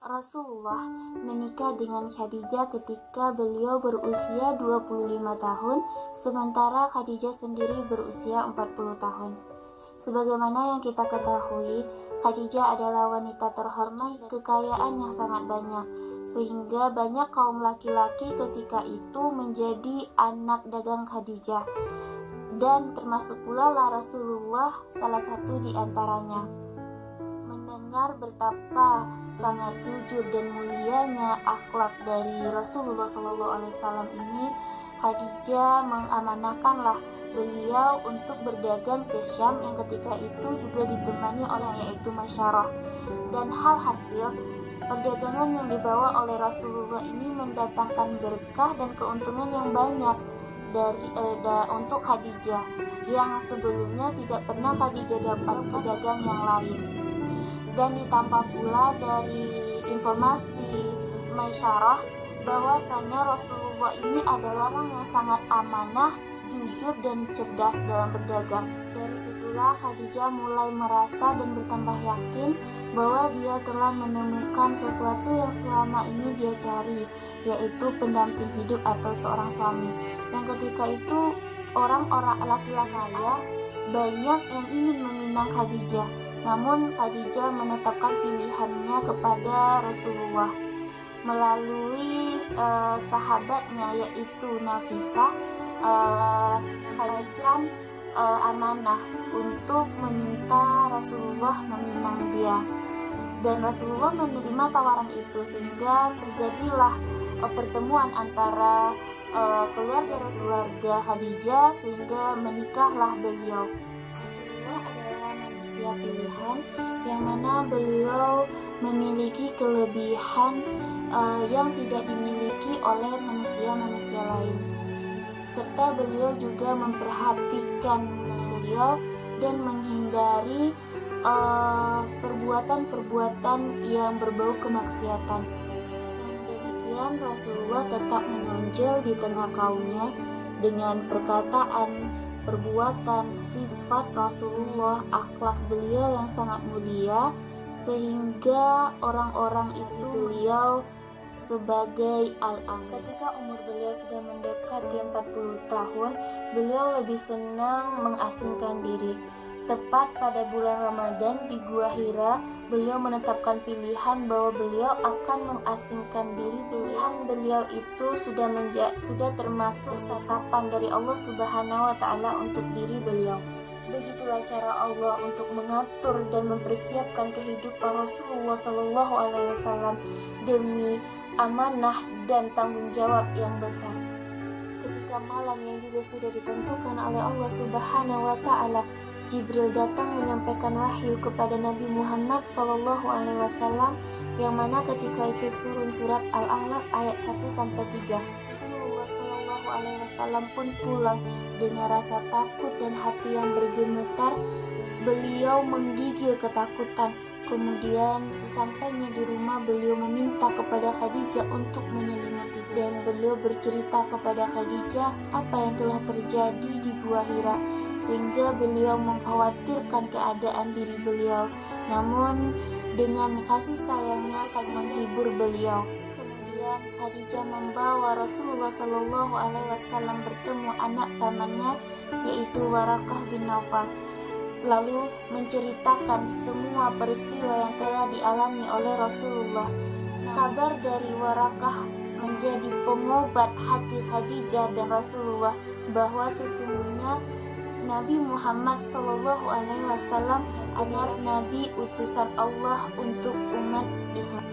Rasulullah menikah dengan Khadijah ketika beliau berusia 25 tahun, sementara Khadijah sendiri berusia 40 tahun. Sebagaimana yang kita ketahui, Khadijah adalah wanita terhormat, kekayaan yang sangat banyak, sehingga banyak kaum laki-laki ketika itu menjadi anak dagang Khadijah. Dan termasuk pula Rasulullah salah satu di antaranya. Mendengar betapa sangat jujur dan mulianya akhlak dari Rasulullah SAW ini, Khadijah mengamanahkanlah beliau untuk berdagang ke Syam yang ketika itu juga ditemani oleh yaitu Masyarah. Dan hal hasil perdagangan yang dibawa oleh Rasulullah ini mendatangkan berkah dan keuntungan yang banyak untuk Khadijah yang sebelumnya tidak pernah Khadijah dapat pedagang yang lain. Dan ditambah pula dari informasi Masyarah bahwasanya Rasulullah ini adalah orang yang sangat amanah, jujur dan cerdas dalam berdagang. Dari situlah Khadijah mulai merasa dan bertambah yakin bahwa dia telah menemukan sesuatu yang selama ini dia cari, yaitu pendamping hidup atau seorang suami. Yang ketika itu orang-orang laki-laki kaya banyak yang ingin meminang Khadijah. Namun Khadijah menetapkan pilihannya kepada Rasulullah melalui sahabatnya yaitu Nafisah. Khadijah amanah untuk meminta Rasulullah meminang dia, dan Rasulullah menerima tawaran itu sehingga terjadilah pertemuan antara keluarga Khadijah sehingga menikahlah beliau. Manusia pilihan yang mana beliau memiliki kelebihan yang tidak dimiliki oleh manusia-manusia lain, serta beliau juga memperhatikan beliau dan menghindari perbuatan-perbuatan yang berbau kemaksiatan. Namun demikian Rasulullah tetap menonjol di tengah kaumnya dengan perkataan, perbuatan, sifat Rasulullah, akhlak beliau yang sangat mulia, sehingga orang-orang itu beliau sebagai al-am. Ketika umur beliau sudah mendekati 40 tahun, beliau lebih senang mengasingkan diri. Tepat pada bulan Ramadan di Gua Hira, beliau menetapkan pilihan bahwa beliau akan mengasingkan diri. Pilihan beliau itu sudah termasuk tetapan dari Allah Subhanahu wa Ta'ala untuk diri beliau. Begitulah cara Allah untuk mengatur dan mempersiapkan kehidupan Rasulullah SAW demi amanah dan tanggung jawab yang besar. Ketika malam yang juga sudah ditentukan oleh Allah Subhanahu wa Ta'ala, Jibril datang menyampaikan wahyu kepada Nabi Muhammad SAW, yang mana ketika itu turun surat Al-Alaq ayat 1-3. Rasulullah SAW pun pulang dengan rasa takut dan hati yang bergemetar. Beliau menggigil ketakutan. Kemudian sesampainya di rumah, beliau meminta kepada Khadijah untuk menyelimuti, dan beliau bercerita kepada Khadijah apa yang telah terjadi di Gua Hira, sehingga beliau mengkhawatirkan keadaan diri beliau. Namun dengan kasih sayangnya Khadijah menghibur beliau. Kemudian Khadijah membawa Rasulullah SAW bertemu anak pamannya yaitu Warakah bin Naufal, lalu menceritakan semua peristiwa yang telah dialami oleh Rasulullah. Kabar dari Warakah menjadi pengobat hati Khadijah dan Rasulullah bahwa sesungguhnya Nabi Muhammad SAW adalah Nabi utusan Allah untuk umat Islam.